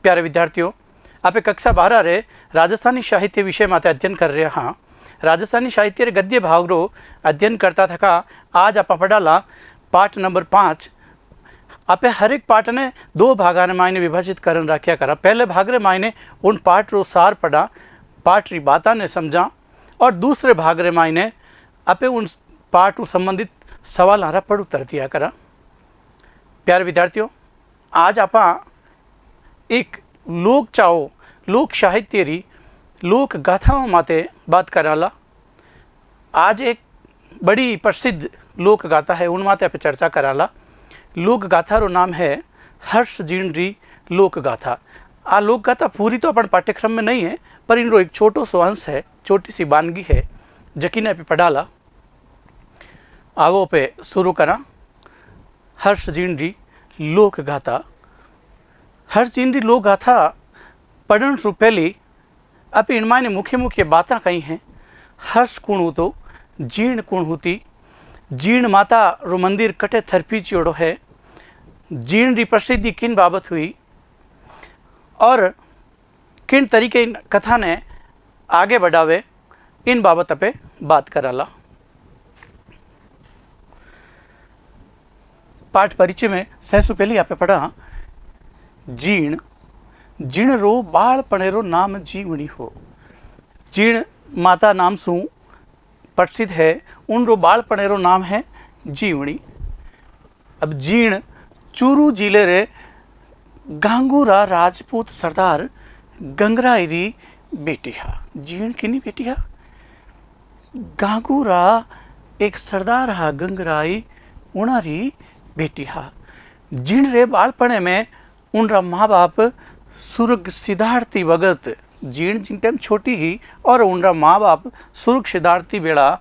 प्यारे विद्यार्थियों, आप कक्षा 12 रे राजस्थानी साहित्य विषय माते अध्ययन कर रहे। हाँ, राजस्थानी साहित्य रे गद्य भाग रो अध्ययन करता थका। आज आप पढ़ाला पाठ नंबर 5। आप हर एक पाठ ने 2 भागा ने मायने विभाजित करन रखा करा। पहले भाग रे मायने उन पाठ रो सार पढ़ा, पाठ री बाता ने समझा, और दूसरे भाग रे मायने आप उन पाठ संबंधित सवाल हारा पढ़ उत्तर दिया करा। प्यारे विद्यार्थियों, आज आप एक लोक चाओ लोक साहित्य री लोक गाथाओं माते बात कराला। आज एक बड़ी प्रसिद्ध लोक गाथा है, उन माते आप चर्चा कराला। लोक गाथा रो नाम है हर्ष जीर्ण री लोक गाथा। आ लोक गाथा पूरी तो अपन पाठ्यक्रम में नहीं है, पर इन रो एक छोटो सो अंश है, छोटी सी वानगी है, जकीने पे पढ़ाला। आवो पे शुरू करा। हर्ष जीर्ण री लोक गाथा। हर्ष जीर्ण री लोक गाथा पढ़न से पहले आप इनमें मुख्य मुख्य बातें कही हैं। हर्ष कुण होतो, जीर्ण कुण होती। जीर्ण माता रो मंदिर कटे थरपी चिड़ो है। जीर्ण री प्रसिद्धि किन बाबत हुई और किन तरीके इन कथा ने आगे बढ़ावे, इन बाबत पे बात कराला। पाठ परिचय में सहसु पहले आप पढ़ा जीर्ण। जीर्ण रो बाळपणे रो नाम जीवणी हो। जीर्ण माता नाम सु प्रसिद्ध है, उन रो बाळपणे रो नाम है जीवणी। अब जीर्ण चूरू जिले रे गांगूरा राजपूत सरदार गंगराई री बेटी हा। जीर्ण किनी बेटी हा? गांगूरा एक सरदार हा गंगराई, उनारी बेटी हा। जीर्ण रे बाळपणे में उनरा माँ बाप सुर्ग सिद्धार्थी वगत, जीर्ण जिन टाइम छोटी ही, और उनरा माँ बाप सुर्ग सिद्धार्थी बेड़ा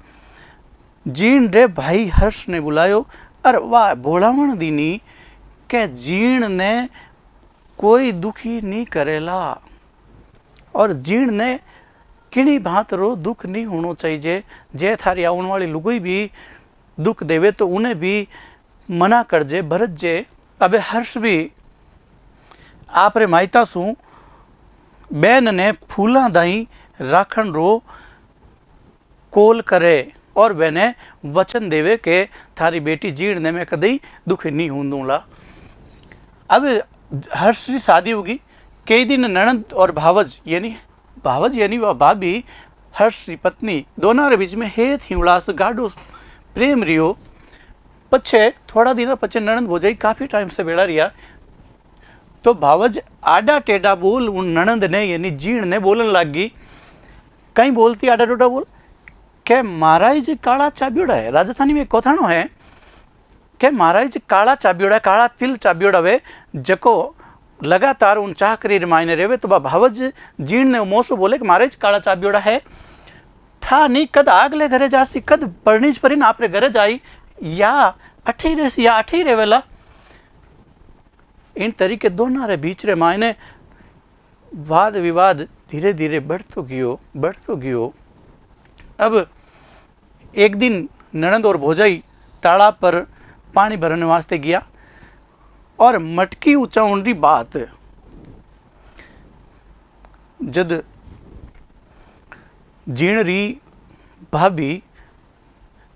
जीर्ण रे भाई हर्ष ने बुलायो और वाह बोलावण दीनी के जीर्ण ने कोई दुखी नहीं करेला, और जीर्ण ने किनी बात रो दुख नहीं होना चाहिए। जे थारी आने वाली लुगोई भी दुख देवे तो उन्हें भी मना कर जे, भरत जे। अबे हर्ष भी आप रे मायता सु बैन ने फूला दाई राखण रो कोल करे, और बैने वचन देवे के थारी बेटी जीर्ण ने मैं कदई दुखी नहीं होंदूला। अब हर्ष की शादी होगी। कई दिन ननद और भावज यानी वह भाभी हर्ष की पत्नी, दोनों रे बीच में हेत हिवड़ास गाढ़ो प्रेम रियो। पछे थोड़ा दिन पछे ननद भोजाई काफ़ी टाइम से बेड़ा रिया, तो भावज आडा टेढ़ा बोल उन ननद ने यानी जीर्ण ने बोलन लग गई। कहीं बोलती आडा टेढ़ा बोल के महाराज काला चाबियोड़ा है। राजस्थानी में कोथाणो है के महाराज काला चाबियोड़ा, काला तिल चाबियोड़ा वे जको लगातार उन चाकरी मायने रेवे। तो भावज जीर्ण ने मोसो बोले कि महाराज काला चाबियोड़ा है था नहीं, कद आगले घरे जासी, कद पढ़नीच परिन आपरे घरे जाई, या अठी रेसी या अठी रेवेला। इन तरीके दोनों रे बीच रे मायने वाद विवाद धीरे धीरे बढ़तो गयो। अब एक दिन ननद और भोजाई तालाब पर पानी भरने वास्ते गया, और मटकी उचाउन री बात जद जीर्ण री भाभी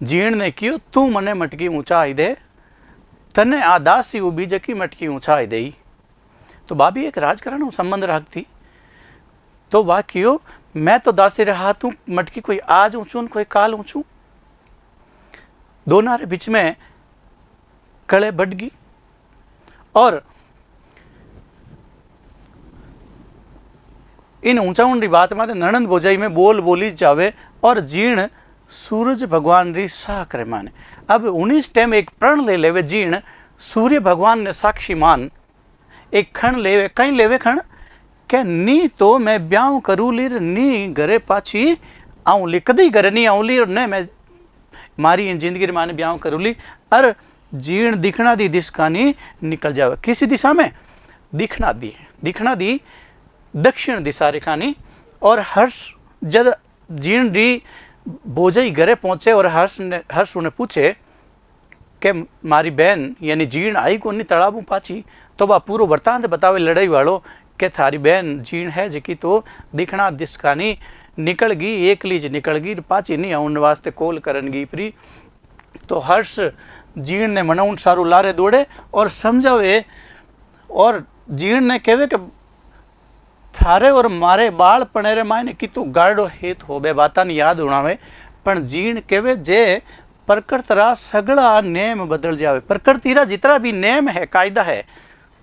जीर्ण ने कियो, तू मने मटकी ऊंचाई दे, तने आ दासी उबी जकी मटकी ऊंचाई दई। तो भाभी एक राजकरण संबंध रखती, तो वह कियो मैं तो दासी रहा तू मटकी कोई आज ऊंचू कोई काल ऊंचू। दोनों रे बीच में कड़े बढ़ गई, और इन ऊंचाउन री बात में ननंद भोजाई में बोल बोली जावे, और जीर्ण सूरज भगवान री साख रे माने। अब 19 टाइम एक प्रण ले लेवे जीर्ण, सूर्य भगवान ने साक्षी मान एक खण लेवे। कहीं लेवे खण के नी तो मैं ब्याह करूली, नी घरे पाछी आऊली, कदी घरे नहीं आऊली, और न मैं मारी इन जिंदगी रे माने ब्याह करूली। और जीर्ण दिखना दी दिशकानी निकल जावे। किसी दिशा में? दिखना दी दक्षिण दिशा रेखानी। और हर्ष जब जीर्ण री भोजाई घरे पहुंचे, और हर्ष उन्हें पूछे कि मारी बहन यानी जीर्ण आई को नहीं तड़ाबू पाची, तो वह पूरा वृतांत बतावे लड़ाई वालों के थारी बहन जीण है जकी तो दिखना दिसकानी निकल गई, एकली ज निकल गई, पाची नहीं आउन वास्ते कॉल करन गई परी। तो हर्ष जीण ने मनाउन सारू लारे दौड़े और समझावे, और जीण ने कहे कि थारे और मारे बाल पनेरे मायने की तो गाड़ो हेत हो बे बाता ने याद उड़ावे। पण जीण कहे जे प्रकृति रा सगड़ा नेम बदल जावे, प्रकृति रा जितना भी नेम है कायदा है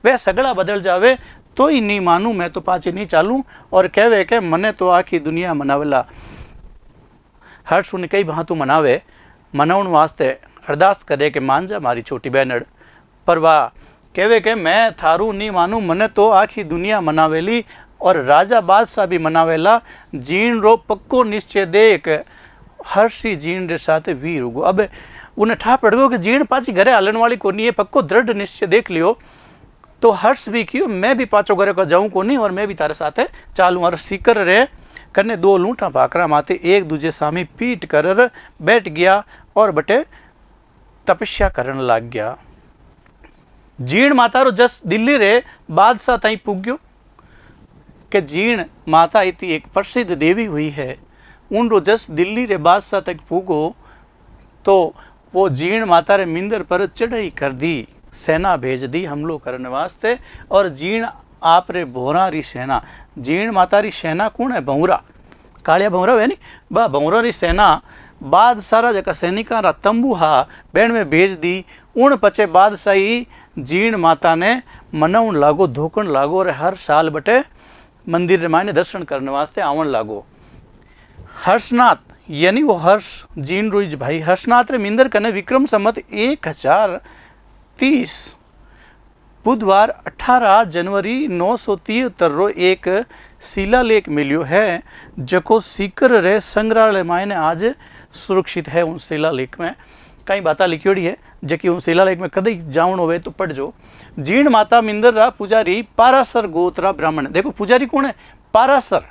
वह सगड़ा बदल जावे तो ही नहीं मानू, मैं तो पाछे नहीं चालू। और कहे के मने तो आखी दुनिया मनावेला। हर्ष उन्हें कई भांतु मनावे, मनाउन वास्ते अरदास करे कि मान जा मारी छोटी बहनड़, पर वाह कहे के मैं थारू नहीं मानू, मने तो आखी दुनिया मनावेली और राजा बादशाह भी मनावेला। जीण रो पक्को निश्चय देख हर्षी जीण रे साथे वीर उगो। अब उन्हें ठा पड़ गयो कि जीण पाची घरे हालन वाली कोनी है, पक्को दृढ़ निश्चय देख लियो। तो हर्ष भी क्यों, मैं भी पाचो घरे का जाऊं कोनी और मैं भी तारे साथे चालू। और सीकर रे कने दो लूठा भाकरा माथे एक दूजे सामी पीट कर बैठ गया और बटे तपस्या करन लग गया। जीण माता रो जस दिल्ली रे बादशाह ताई पुग्यो कि जीण माता इतनी एक प्रसिद्ध देवी हुई है, उन रो जस दिल्ली रे बादशाह तक पुगो तो वो जीण माता रे मिंदर पर चढ़ाई कर दी, सेना भेज दी हमलो करने वास्ते। और जीण आप रे भौरा री सेना, जीण माता री सेना कौन है, भौरा कालिया भौरा है नी, बा भौरा री सेना बादशाह जका सैनिका रा तंबू हा बैण में भेज दी। उन पचे बादशाही जीण माता ने मनाउन लागो, धोकण लागो और हर साल बटे मंदिर मायने दर्शन करने वास्ते आवन लागो। हर्षनाथ यानी वो हर्ष जीण रोज भाई हर्षनाथ रे मिंदर कने विक्रम संमत 1030 बुधवार 18 जनवरी 973 रो एक शिलालेख मिलियो है, जको सीकर रे संग्रहालय मायने आज सुरक्षित है। उन शिलालेख में कई बातें लिखियोड़ी है जबकि उन शिलालेख में कदई जावण होवे तो पढ़ जो। जीण माता मिंदर रा पुजारी पारासर गोत्रा ब्राह्मण, देखो पुजारी कौन है, पारासर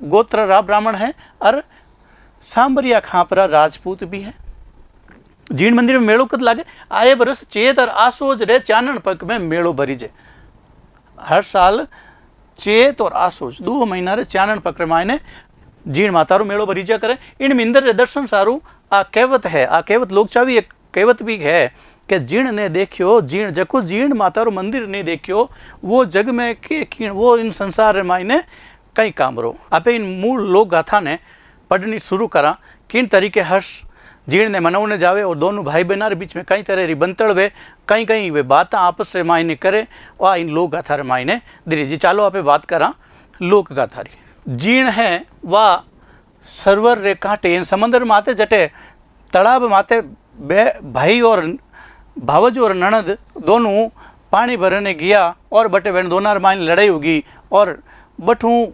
गोत्र रा ब्राह्मण है और सांबरिया खापरा राजपूत भी है। जीण मंदिर में मेड़ो कद लागे, आए बरस चेत और आसोज रे चानन पक में मेड़ो भरी जे। हर साल चेत और आसोज 2 महीना रे चानन पक मायने जीण माता रो मेड़ो भरी जा करे। इन मिंदर रे दर्शन सारू आ कहवत है, आ कहवत लोग चावी एक कहवत भी है कि जीण ने देखियो, जीण जको जीण माता रो मंदिर ने देखियो वो जग में के वो इन संसार रे मायने कई काम रो। आपे इन मूल लोक गाथा ने पढ़नी शुरू करा, किन तरीके हर्ष जीण ने मनवने जावे और दोनों भाई बहना रे बीच में कई तरह री बनतड़ वे कई कई वे बात आपस रे मायने करे और इन लोक गाथा रे मायने धीरे जी। चालो आपे बात करा लोक गाथा री। जीण है वह सरवर रे कांटे इन समंदर माते जटे तालाब माते बे भाई और भावज और ननद दोनों पानी भरने गया और बटे बहन दोनों मायने लड़ाई होगी और बठू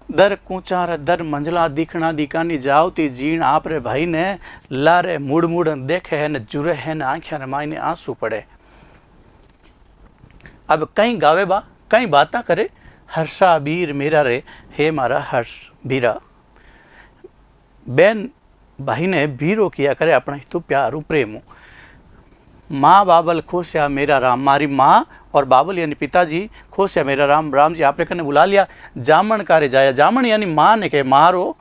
दर कूचार दर मंजला दिखना दिखानी जावती जीण आप रे भाई ने लारे मुड़ मुड़ देखे है न जुरे है न आँखिया ने मायने आंसू पड़े। अब कहीं गावे बा कहीं बाता करे, हर्षा बीर मेरा रे हे मारा हर्ष बीरा। बेन भाई ने बीरो किया करे अपना हितु प्यारू प्रेमो। माँ बाबल खोस्या मेरा राम, मारी माँ और बाबल यानी पिताजी खोस्या मेरा राम, राम जी आपने कने बुला लिया। जामन कारे जाया, जामन यानी माँ ने कहे मारो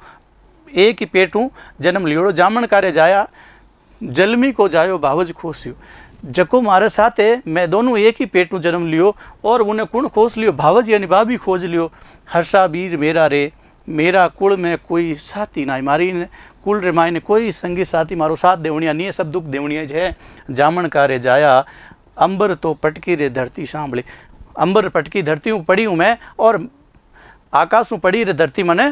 एक ही पेटू जन्म लियोड़ो, जामन कारे जाया जलमी को जायो भावज खोस्यो। जको मारे साथे मैं दोनों एक ही पेटू जन्म लियो और उन्हें कुण खोस लियो, भावज यानी भाभी खोज लियो। हर्षा बीर मेरा रे, मेरा कुल में कोई साथी ना, मारी कुल रे मायने कोई संगी साथी मारो साथ देवणिया नहीं है, सब दुख देवणिया है। जामन कारे जाया अंबर तो पटकी रे धरती सांभली, अंबर पटकी धरती हूँ पड़ी हूँ मैं और आकाश हूँ पड़ी रे धरती मने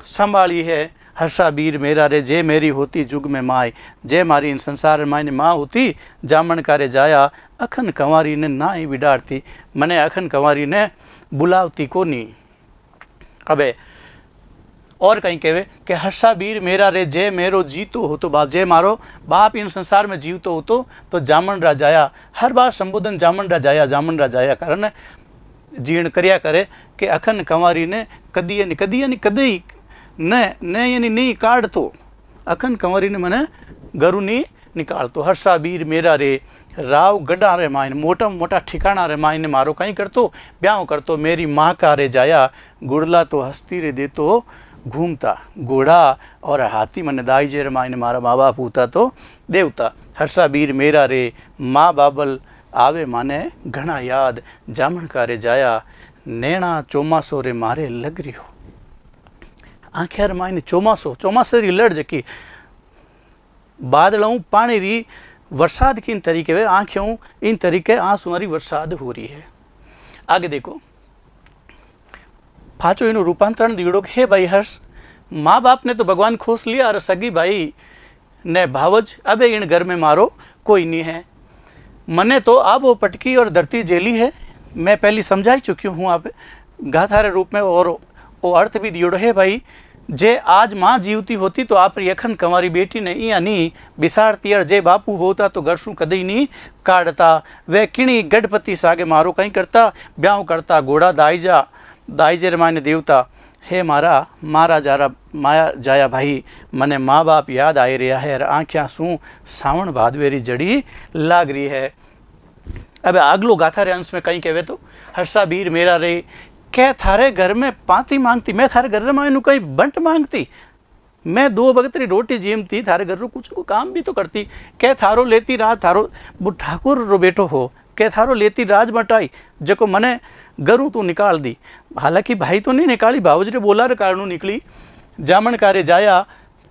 संभाली है। हर्षा बीर मेरा रे जे मेरी होती जुग में माय, जे मारी इन संसार मायने माँ होती। जामन कारे जाया अखन कंवारी ने ना ही बिडाड़ती, मने अखन कंवारी ने बुलावती को नहीं। अबे और कहीं कहे कि हर्षा बीर मेरा रे जे मेरो जीतो हो तो बाप, जे मारो बाप इन संसार में जीवतो हो तो जामन राजाया। हर बार संबोधन जामन राजाया कारण जीर्ण कर्या करे कि अखन कंवारी ने कदी यानी कदी न यानी नहीं काढ़ तो, अखन कंवारी ने मने गरु नहीं निकाल तो। हर्षा बीर मेरा रे राव गड्ढा रे मायने मोटा मोटा ठिकाना रे मायने मारो कहीं करतो ब्याह करतो। मेरी माँ का रे जाया गुड़ला तो हस्ती रे देतो घूमता। घोड़ा और हाथी मन दाई जे रे मायने मारा माँ बाप होता तो देवता। हर्षा बीर मेरा रे माँ बाबल आवे माने घना याद। जामण का रे जाया नैना चोमासो रे मारे लग रही हो। आँख्या रे मायने चोमासो चोमासे री लड़ जकी बादलों पानी री वरसाद की इन तरीके वे आँखों इन तरीके आंसुओं री वरसाद हो रही है। आगे देखो पाचो इनो रूपांतरण दीड़ो हे भाई हर्ष माँ बाप ने तो भगवान खोस लिया और सगी भाई ने भावज अबे इन घर में मारो कोई नहीं है। मने तो अब वो पटकी और धरती जेली है। मैं पहले समझा चुकी हूँ आप गाथारे रूप में और वो अर्थ भी दियोड़ो है भाई। जे आज माँ जीवती होती तो आप यखन कमारी बेटी ने इया नहीं बिसारती और जे बापू होता तो घर शू कदई नहीं काटता। वे किणी गणपति सागे मारो कहीं करता ब्याह करता। घोड़ा दाईजे रे माने देवता। हे मारा माया जाया भाई मने माँ बाप याद आई रहा है। आँख्या शू सावण भादवेरी जड़ी लाग रही है। अब आगलो गाथा रे अंश में कहीं कहवे तो हर्षा बीर मेरा रे क्या थारे घर में पाती मांगती मैं थारे घर में कहीं बंट मांगती। मैं 2 वक्त री रोटी जीमती थारे घर रो कुछ को काम भी तो करती। क्या थारो लेती राज थारो वो ठाकुर रो बेटो हो क्या थारो लेती राज बटाई जको मने गरू तू निकाल दी। हालांकि भाई तो नहीं निकाली भावजरे बोला रे कारणू निकली। जामण कारे जाया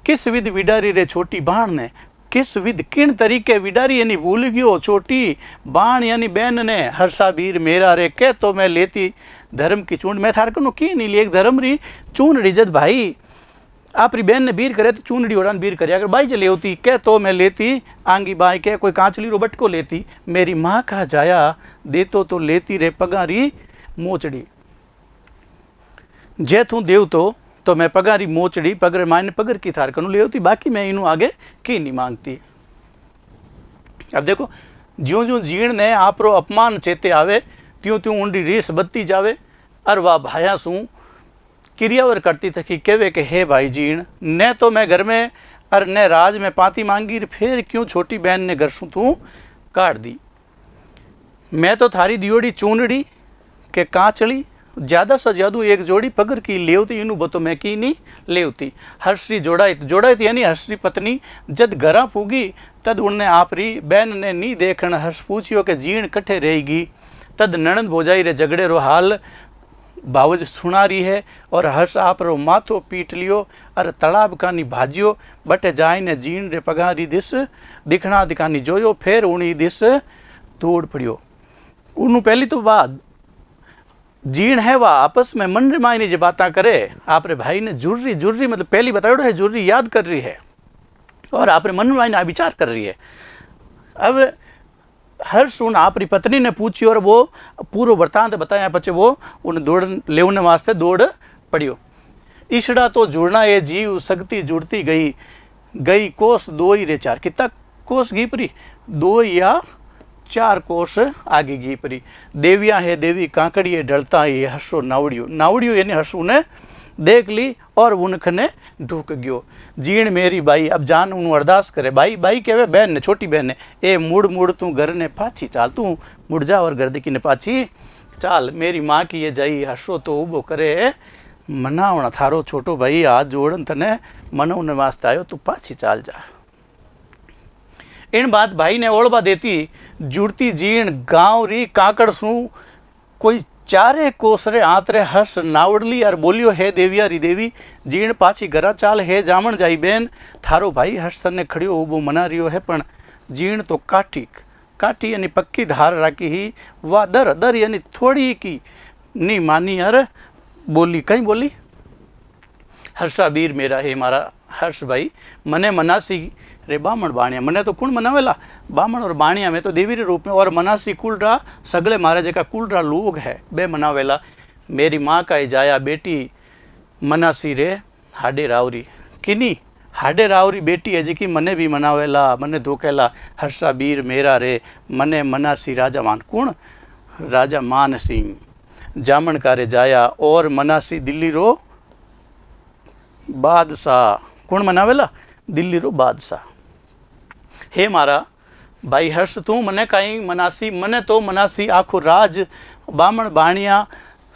किस विध विडारी रे छोटी बाण ने किस विध किन तरीके विडारी यानी भूल गयो छोटी बाण यानी बहन ने। हर्षा बीर मेरा रे के तो मैं लेती धर्म की चूंड मैं थार कनो की नहीं एक धर्म री चून जद भाई आप री बहन ने बीर करे तो चूनड़ी ओढ़ान बीर करे अगर बाई चले होती के तो मैं लेती आंगी बाई के कोई कांचली रो बटको लेती। मेरी माँ का जाया देतो तो लेती रे पगारी मोचड़ी जे तू देव तो मैं पगारी मोचड़ी पगर मायने पगर की थार कनु ले होती बाकी मैं इनू आगे की नहीं मांगती। अब देखो ज्यों ज्यों जीण ने आप रो अपमान चेते आवे त्यों त्यों ऊंडी रीस बत्ती जावे। और वाह भाया सू क्रियावर करती थकी कहवे के हे भाई जीण न तो मैं घर में और न राज में पाती मांगी फिर क्यों छोटी बहन ने घर सू तू काट दी। मैं तो थारी दियोड़ी चूनड़ी के कांचली ज़्यादा से ज़्यादा एक जोड़ी पगर की लेवती इनू बतो मैं की नहीं लेवती। हर्षरी जोड़ाई यानी हर्षरी पत्नी जद घरा पूगी तद उनने आपरी बहन ने नी देखन हर्ष पूछियो के जीण कट्ठे रहेगी। तद नणंद भोजाई रे झगड़े रो हाल बावज सुना रही है और हर्ष आप रो माथो पीट लियो और तालाब कानी भाजियो बटे जाय ने जीण रे पगारी दिस दिखना दिखानी जोयो फिर उणी दिस दौड़ पड़ियो। उन्होंने पहली तो बात जीण है वह आपस में मन रे मायने जो बातें करे आप रे भाई ने जुर्री मतलब पहली बताओ है जुर्री याद कर रही है और आप रे मन मायने विचार कर रही है। अब हर सुन आप री पत्नी ने पूछी और वो पूर्व वृतांत बताया पचे वो उन दौड़ लेने वास्ते दौड़ पड़ियो। ईशड़ा तो जुड़ना ये जीव शक्ति जुड़ती गई कोस 2 ही रे 4 कितना कोस घी परी 2 या 4 कोस आगे घी परी। देविया है देवी कांकड़िए ढलता ये हर्षो नावड़ियो यानी हर्षू ने देख ली और उनखने ढूक गयो। जीण मेरी बाई अब जान उन अरदास करे बाई कहवे बहन ने छोटी बहन ने ए मुड़ तू घर ने पाछी चाल तू मुड़ जा और घर देखी ने पाछी चाल। मेरी माँ की ये जाई हर्षो तो उबो करे मनावना थारो छोटो भाई हाथ जोड़न तने मनोने वास्ते आयो तू पाछी चाल जा। इन बात भाई ने ओळबा देती जुड़ती जीण गांव री काकड़ सू कोई 4 कोसरे आतरे हर्ष नावड़ली और बोलियो हे देविया री देवी जीण पाछी घरा चाल हे जामण जाई बेन थारो भाई हर्ष ने खड़ियो उबो मना रियो है पण जीण तो काटी यानी पक्की धार राखी ही वा दर यानी थोड़ी की नी मानी और बोली कहीं बोली हर्षा बीर मेरा हे मारा हर्ष भाई मने मनासी रे बामण बाणिया मने तो कुण मनावेला बामण और बाणिया में तो देवी रे रूप में और मनासी कुलरा सगले मारे जका कुलरा लोग है बे मनावेला। मेरी माँ का जाया बेटी मनासी रे हाडे रावरी किनी हाडे रावरी बेटी है जी मने भी मनावेला मने धोकेला। हर्षा बीर मेरा रे मने मनासी राजा मान कुण राजा मान सिंह जामण का रे जाया और मनासी दिल्ली रो बादशाह कुण मनावेला दिल्ली रो बादशाह। हे मारा भाई हर्ष तू मने कहीं मनासी, मने तो मनासी आखो राज बामण बाणिया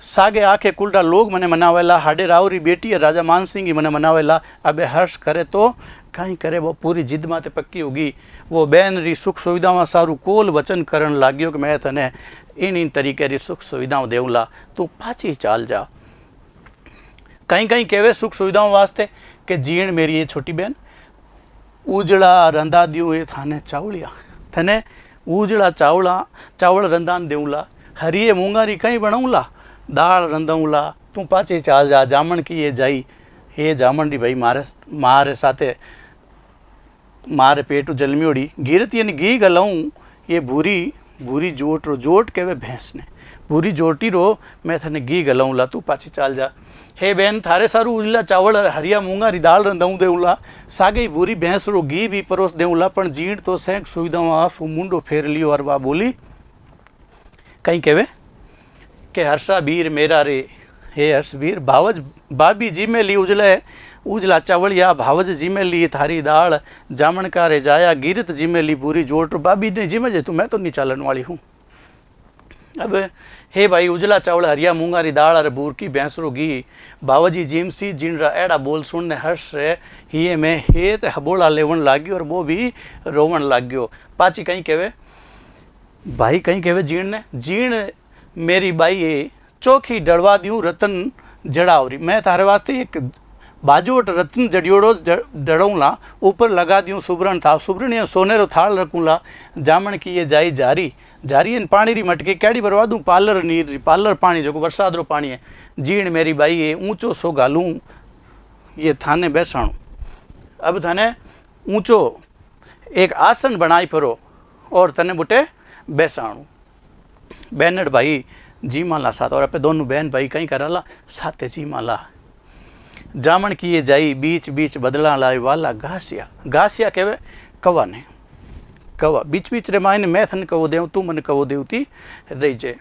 सागे आखे कुलडा लोग मने मनावेला, हाडे रावरी बेटी राजा मानसिंह मने मनावेला। अबे हर्ष करे तो कहीं करे, वो पूरी जिद माते पक्की होगी। वो बेन री सुख सुविधाओं सारू कोल वचन करण लाग्यो कि मैं तने इन तरीके री सुख सुविधाओं देऊला, तू पाची चाल जा। कहीं कहीं कहवे सुख सुविधाओं वास्ते कि जीण मेरी ये छोटी बहन उजड़ा रंधा दियो ये थाने चावलिया, थने उजड़ा चावल रंधान देऊला, हरिये मूंगारी कहीं बनाऊला, दाल रंधाऊला, तू पाचे चाल जा। जामण की ये जाई, हे जामण री भाई मारे साथे मारे पेटू जलमियोड़ी गिरत यानी घी गलाऊं, ये भूरी जोट रो, जोट कहवे भैंस ने, भूरी जोटी रो मैं थने घी गलाऊंला, तू पाची चाल जा। हे बेन थारे सारू उजला चावल हरिया मूंगारी दाल रंधाऊं देऊला, सागे भूरी भैंस रो घी भी परोस देऊला, पण जीण तो सेंक सुविधाओं सु मुंडो फेर लियो। और वा बोली कहीं कहवे के हर्षा बीर मेरा रे, हे हर्षवीर भावज बाबी जी में ली उजला चावलिया, भावज जी में ली थारी दाल, जामण का रे जाया गिरत जी में ली पूरी जोट, बाबी ने जी में जे तू मैं तो नहीं चालन वाली हूँ। अब हे भाई उजला चावल हरिया मूंगारी दाल और बूर की भैंसरो घी, बाबाजी जीम सी जिनरा एड़ा बोल सुनने हर्ष रे हिये में हे ते हबोला लेवन लाग्यो और वो भी रोवन लाग्यो। पाची कहीं कहवे भाई, कहीं कहवे जीण ने, जीण मेरी बाई ये चौखी डलवा दूँ रतन जड़ावरी, मैं थारे वास्ते एक बाजूट रतन जड़ियोड़ो डड़ूंला, ऊपर लगा दूँ सुबरण था, सुबरण या सोनेरो थाल रखूँला, जामण की ये जाई जारी जारी इन पानी री मटके कैडी भरवा दूँ, पालर नीर पालर पानी जो बरसात रो पानी है। जीण मेरी बाई ये ऊंचो सो गालूँ ये थाने बैसाणू, अब थाने ऊंचो एक आसन बनाई परो और तने बुटे बैसाणू। बैनड भाई जी माला साथ, और अपने दोनों बहन भाई कहीं कराला साथे जी माला। जामण की ये जाई बीच बीच बदला लाई वाला घासिया, घासिया कहवे कवा ने, कवा बीच बीच रे मायने मैं थन कवो देव, तू मन कवो देवती रही जे।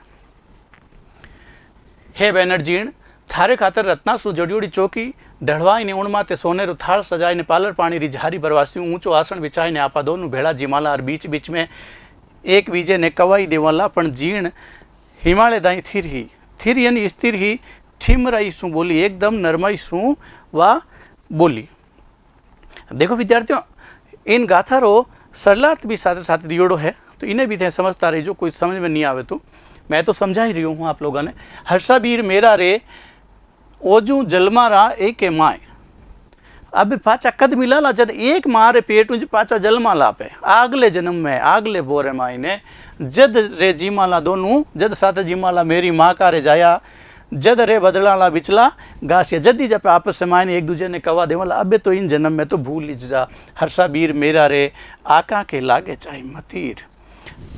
हे बैनर जीण थारे खातर रत्ना सु जड़ियोड़ी चौकी ढड़वाई ने उण माते सोनेरो थाल सजाई ने पालर पानी री झारी भरवासी, ऊंचो आसन बिछाई ने आपा दोनों भेड़ा जीमाला, और बीच बीच में एक बीजे ने कवाई देवाला, पण जीण हिमालय दाई थिर यानी स्थिर ही ठिमराई सु बोली, एकदम नरमाई सु वा बोली। देखो विद्यार्थियों, इन गाथा रो सरलार्थ भी साथ साथ दियोड़ो है, तो इन्हें भी थे समझता रही, जो कोई समझ में नहीं आवे तो मैं तो समझा ही रही हूँ आप लोगों ने। हर्षा बीर मेरा रे ओजू जलमारा एक माए, अब पाचा कद मिला ला जद एक मारे पेट उंज पाचा जलमा ला पे, आगले जन्म में आगले बोरे माई ने जद रे जीमाला दोनों, जद साथ जीमाला मेरी माँ का रे जाया, जद रे बदलाला बिचला गासिया, जदी जब आपस से मायने एक दूजे ने कवा देवाला, अबे तो इन जन्म में तो भूल ही जा। हर्षा बीर मेरा रे आका के लागे चाहे मतीर।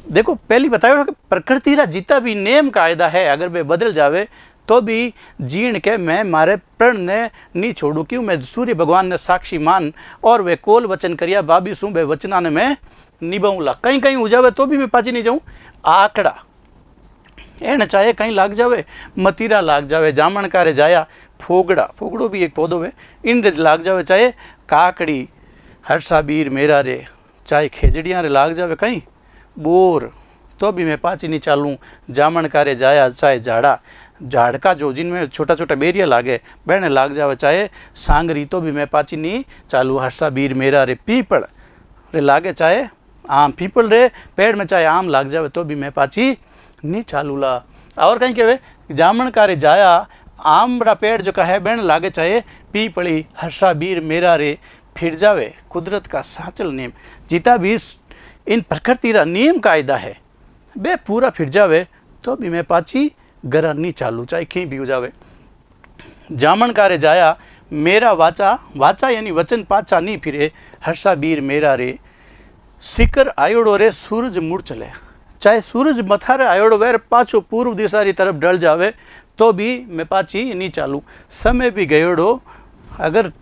देखो पहली बताया कि प्रकृति रा जितना भी नेम कायदा है, अगर वे बदल जावे तो भी जीण के मैं मारे प्रण ने नहीं छोड़ू, क्यों मैं सूर्य भगवान ने साक्षी मान, और वे कोल वचन करिया बाबी सू वे वचना ने मैं निभाऊला। कहीं कहीं हो जावे तो भी मैं पाची नहीं जाऊँ। आकड़ा एने चाहे कहीं लाग जावे, मतीरा लाग जावे, जामण कारे जाया फोगड़ा, फोगड़ो भी एक पौधो है, इन रे लाग जावे, चाहे काकड़ी हर्षा बीर मेरा रे, चाहे खेजड़ियाँ रे लाग जावे कहीं बोर, तो भी मैं पाची नहीं चालूँ। जामण कारे जाया चाहे झाड़ा, झाड़का जो जिनमें छोटा छोटा बेरिया लागे बहने लाग जावे, चाहे सांगरी, तो भी मैं पाची नहीं चालू। हर्षा बीर मेरा रे पीपल रे लागे, चाहे आम, पीपल रे पेड़ में चाहे आम लाग जावे तो भी मैं पाची नहीं चालूला। और कहीं कहवे जामण कारे जाया आमड़ा पेड़ जो का है बहन लागे, चाहे पीपली। हर्षा बीर मेरा रे फिर जावे कुदरत का साचल नेम, जितना भी इन प्रकृति का नियम कायदा है बे पूरा फिर जावे तो भी मैं पाची गरा नहीं चालू, चाहे कहीं भी हो जावे। जामण कारे जाया मेरा वाचा, वाचा यानी वचन पाचा नहीं फिरे। हर्षा बीर मेरा रे सिकर आयोड़ो रे सूरज मुड़ चले, चाहे सूरज मथारे आयोड़ो वे पाछो पूर्व दिशा री तरफ डल जावे तो भी मैं पाची नहीं चालू। समय भी गयोड़ो, अगर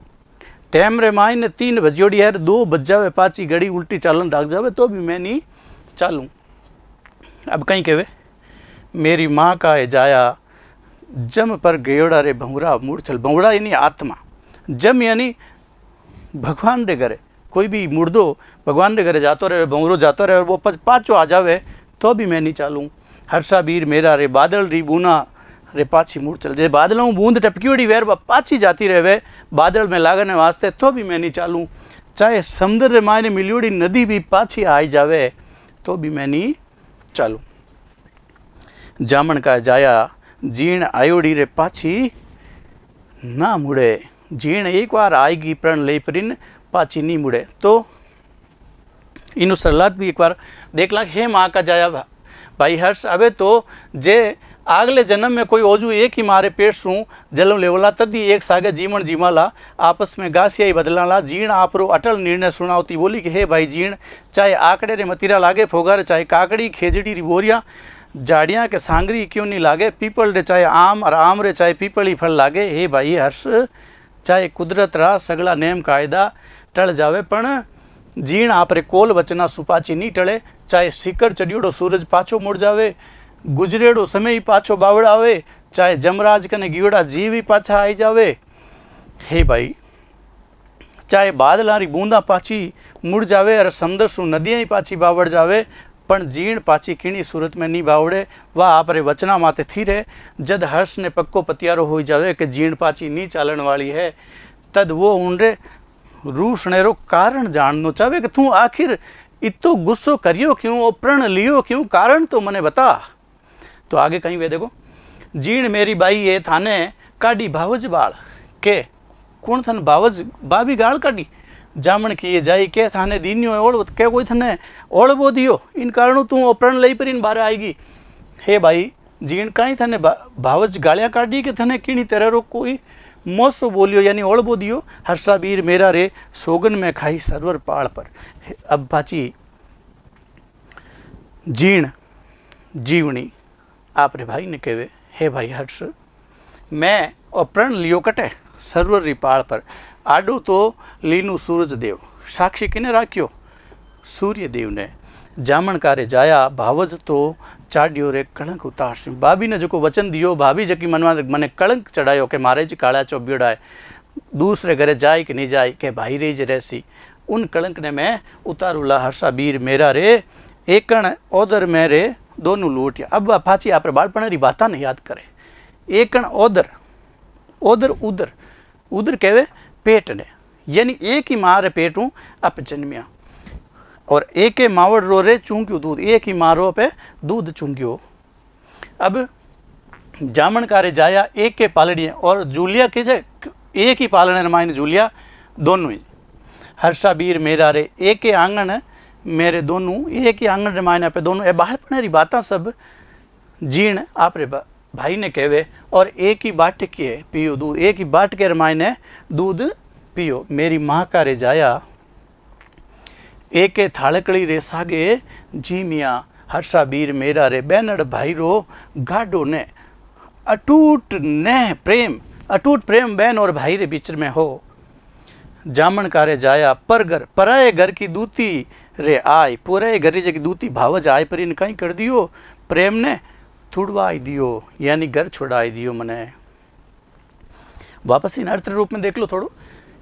टाइम रे माई ने 3 बजोड़ी है 2 बज जावे पाची घड़ी उल्टी चालन डाक जावे तो भी मैं नहीं चालूँ। अब कहीं कहवे मेरी माँ का है जाया जम पर गयोड़ा रे भंवरा मुड़ चल। भंवरा यानी आत्मा, जम यानी भगवान रे घरे, कोई भी मुर्दो भगवान रे घरे जातो रहे, भंवरो जातो रहे और वो पाछो आ जावे तो भी मैं नहीं चालूँ। हर्षा बीर मेरा रे बादल री बूना रे पाछी मुड़ चल जे बादलों बूंद टपकी वेर पाछी जाती रहे बादल में लागने वास्ते तो भी मैं नहीं चालूँ। चाहे समुद्र रे मायने मिलियोड़ी नदी भी पाछी आई जावे तो भी मैं नहीं चालूँ। जामन का जाया जीण आयोड़ी रे पाछी ना मुड़े, जीण एक बार आएगी प्रण ले परिन पाछी नहीं मुड़े। तो इनु सरलाट भी एक बार देख ला। हे माँ का जाया भाई हर्ष, अबे तो जे आगले जन्म में कोई ओजू एक ही मारे पेट सू जलम लेवला तदी एक सागे जीवन जीमाला आपस में गासिया ही बदलाला। जीण आपरो अटल निर्णय सुनावती बोली कि हे भाई जीण, चाहे आकड़े रे मतीरा लागे फोगारे, चाहे काकड़ी खेजड़ी री बोरिया जाड़ियाँ के सांगरी क्यों नहीं लागे, पीपल रे चाहे आम और आम रे चाहे पीपल ही फल लागे। हे भाई हर्ष, चाहे कुदरत रा सगला नेम कायदा टल जावे पण जीण आपरे कोल बचना सुपाची नहीं टले। चाहे सिकर चढ़ियोड़ो सूरज पाछो मुड़ जावे, गुजरेड़ो समय ही पाछो बावड़ा आवे, चाहे जमराज कने गियोड़ा जीव ही पाछा आई जावे। हे भाई, चाहे बादलारी बूंदा पाछी मुड़ जावे और समुद्र सु नदियाँ ही पाछी बावड़ जावे, पण जीण पाछी कीणी सूरत में नहीं बावड़े। वह आपरे वचना माते थी रहे। जद हर्ष ने पक्को पतियारो हो जावे कि जीण पाछी नहीं चालन वाली है, तद वो उनरे रूसने रो कारण जाननो चाहे कि तू आखिर इतो गुस्सो करियो क्यों और प्रण लियो क्यों, कारण तो मने बता। तो आगे कहीं वे देखो, जीण मेरी बाई ये थाने काढ़ी भावज बाल के कौन थन भावज बाबी गाल काढ़ी, जामण की ये जाई के थाने दीनियो ओढ़ के कोई थने ओढ़बो दियो, इन कारणों तू प्रण लई पर इन बारे आएगी। हे भाई जीण कहीं थने भावज गालियाँ काढ़ी के थने किणी तरह रो कोई मोसो बोलियो यानी ओढ़बो दियो। हर्षा बीर मेरा रे सोगन में खाई सरवर पाड़ पर। अब पाची जीण जीवनी आप रे भाई ने कहे, हे भाई हर्ष, मैं और प्रण लियो कटे सरवर री पाड़ पर, आडू तो लीनू सूरज देव, साक्षी किने राख्यो सूर्य देव ने। जामण कारे जाया भावज तो चाड्यो रे कलंक उतारसी। भाभी ने जो वचन दियो, भाभी जकी मनवा मने कलंक चढ़ायो कि मारे जी काला चो बीड़ाए, दूसरे घरे जाए कि नहीं जाए के भाई रे ज रहसी, उन कलंक ने मैं उतारूला। हर्षा बीर मेरा रे एकण ओदर में रे दोनों लूटिया। अब पाची आप बालपण री बात ने याद करे। एकण ओदर, ओदर उदर, उदर कहवे पेट ने, यानी एक ही माँ रे पेटू अप जन्मिया और एक ही मावड़ रो रे चूंक्यो दूध, एक ही माँ रो पे दूध चूंक्यो। अब जामण कारे जाया एक के पालड़िया और जूलिया के जे एक ही पालने मायने जूलिया दोनों ही। हर्षा बीर मेरा रे एक के आंगन मेरे दोनों, एक ही आंगन रे मायने पे दोनों। ए बालपण री बातां सब जीण आप रे भाई ने कहवे और एक ही बाटके पियो दूध, एक ही बाटके रे मायने दूध पियो। मेरी माँ का रे जाया एक थाड़कड़ी रे सागे जी मिया। हर्षा बीर मेरा रे बैनड़ भाई रो गाडो ने अटूट ने प्रेम, अटूट प्रेम बहन और भाई रे बीच में हो। जामण कारे जाया परगर पराए घर की दूती रे आय, पूरे घर की दूती भावज आय पर इन कहीं कर दियो, प्रेम ने थुड़वाई दियो यानी घर छुड़ाई दियो। मने वापस इन अर्थ रूप में देख लो थोड़ो।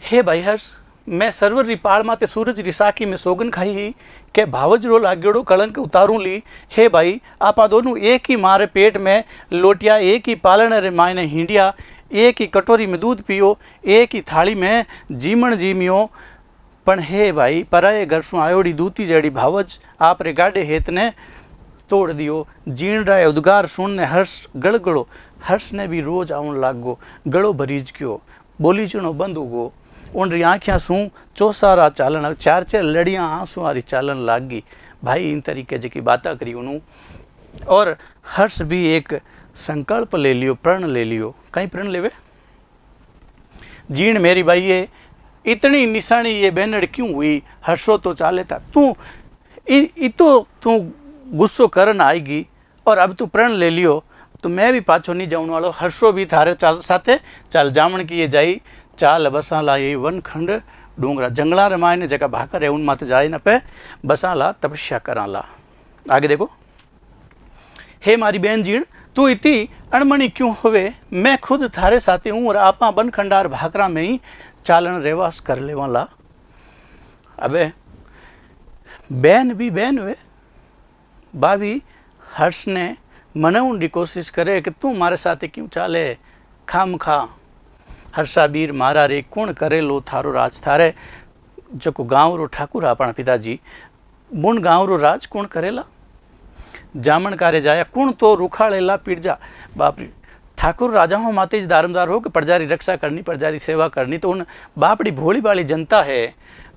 हे भाई हर्ष, मैं सरवर री पाड़ माते सूरज री साखी में सोगन खाई ही के भावज रो लाग्योड़ो कलंक उतारू ली। हे भाई आपा दोनों एक ही मारे पेट में लोटिया, एक ही पालन रे मायने हिंडिया, एक ही कटोरी में दूध पियो, एक ही थाली में जीमण जीमियो। पण हे भाई पराए घर सु आयोड़ी दूती जड़ी भावज आप रे गाडे हेत ने तोड़ दियो। जीण राय उद्गार सुन ने हर्ष गड़गड़ो, हर्ष ने भी रोज आवन लागो, गड़ो भरीज क्यों, बोली चुनो बंद उगो। उन री आँखियाँ सू चौसारा चालन, चार चार लड़ियाँ आंसू आरी चालन लाग गई। भाई इन तरीके जी बात करी उन्हों। और हर्ष भी एक संकल्प ले लियो, प्रण ले लियो। कहीं प्रण लेवे, जीण मेरी भाई ये इतनी निशानी ये बैनड़ क्यों हुई, हर्षो तो चाले था तू इतो तू गुस्सो करन आएगी और अब तू प्रण ले लियो तो मैं भी पाछो नहीं जाऊन वालो, हर्षो भी थारे चाल साथे चाल। जामण की ये जाई चाल बसाला ये वनखंड डूंगरा, जंगला रे मायने जगह भाकर है उन माते जाए न पे बसाला तपस्या कराला। आगे देखो, हे मारी बहन जीण तू इतनी अणमणी क्यों होवे, मैं खुद थारे साथे हूँ और आपा बनखंडार भाकरा में ही चालन रेवास कर ले वाला। अबे बैन भी बैन वे भाभी हर्ष ने मनाउण की कोशिश करे कि तू मारे साथे क्यों चाले, खाम खा हर्षाबीर मारा रे कौन करेलो थारो राज थारे जो गाँव रो ठाकुर अपना पिताजी बुण गाँव रो राज कौन करेला, जामण कारे जाया कौन तो रुखाड़ेला पीड़जा। बापरी ठाकुर राजाओं माते ज दारमदार हो कि प्रजा री रक्षा करनी, प्रजा री सेवा करनी, तो उन बापड़ी भोली भाली जनता है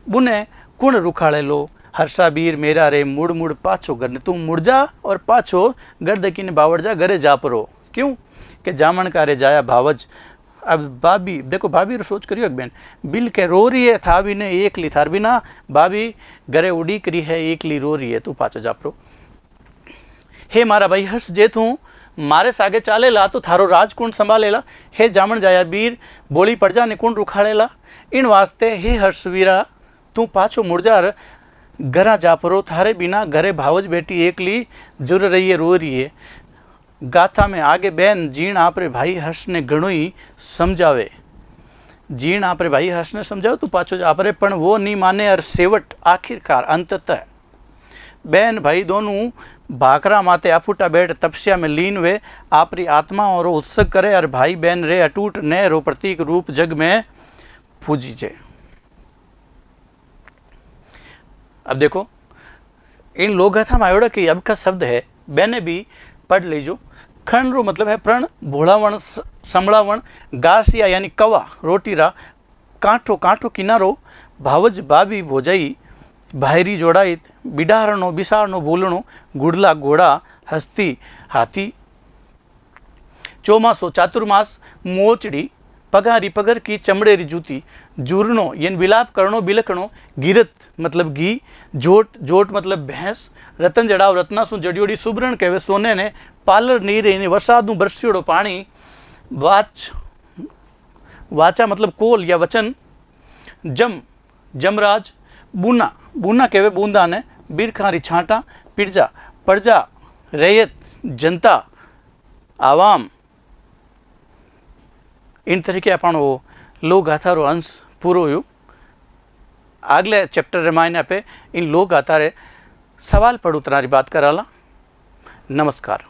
बुने कौन रुखाड़ेलो। हर्षाबीर मेरा रे मुड़ मुड़ पाछो घर ने, तू मुड़ जा और पाछो घर दकी ने बावड़ जा घरे जा परो। क्यों कि जामण कारे जाया भावज। अब भाभी देखो, भाभी रो सोच करियो बेन, बिल के रो रही है था भी ने एकली थार बिना भाभी घरे उड़ी करी है, एकली रो रही है, तू पाछो जा परो। हे मारा भाई हर्ष, जे तू मारे सागे चालेला तो थारो राज कौन संभालेला। हे जामण जाया बीर बोली प्रजा ने कौन रुखाड़ेला। इन वास्ते हे हर्षवीरा तू पाछो मुड़ जा घरा जा परो, थारे बिना घरे भावज बेटी एकली जुर रही है, रो रही है। गाथा में आगे बैन जीण आपरे भाई हर्ष ने घणो ही समझावे, जीण आपरे भाई हर्ष ने समझावे तू पाछो जा परे, पण वो नहीं माने और सेवट आखिरकार अंततः बैन भाई दोनों भाकरा माते आफूटा बैठ तपस्या में लीन वे आपरी आत्मा और उत्सुक करे और भाई बहन रे अटूट ने रो प्रतीक रूप जग में पूजीजे। अब देखो इन लोग में आयोड़ा कि अब का शब्द है बैने भी पढ़ लीजो। खंड रो मतलब है प्रण, भोड़ावण, संभड़ावण, गासिया यानी कवा रोटी रा, कांठो कांठो किनारो, भावज भाभी भोजाई, भायरी जोड़ाईत, बिडारणो बिसारणो बोलणो, गुड़ला घोड़ा, हस्ती हाथी, चौमासो चातुर्मास, मोचड़ी, पगारी पगर की चमड़े री जूती, जूरनो यानी विलाप करणो बिलकणो, गिरत मतलब घी, जोट जोट मतलब भैंस, रतन जड़ाव रत्नासु जड़ियोड़ी, सुबरण कहे सोने ने, पालर नीरे ने वरसादनु बरस्योड़ो पानी, वाच वाचा मतलब कोल या वचन, जम जमराज, बूना बूना कहे बूंदा ने, बीरखारी छांटा, पिरजा प्रजा, रैयत जनता, आवाम। इन तरीके अपनो लोक गाथा रो अंश पूरो हुयो। आगले चैप्टर रामायण पे इन लोक गाथा रे सवाल पढ़ू तरारी बात कराला। नमस्कार।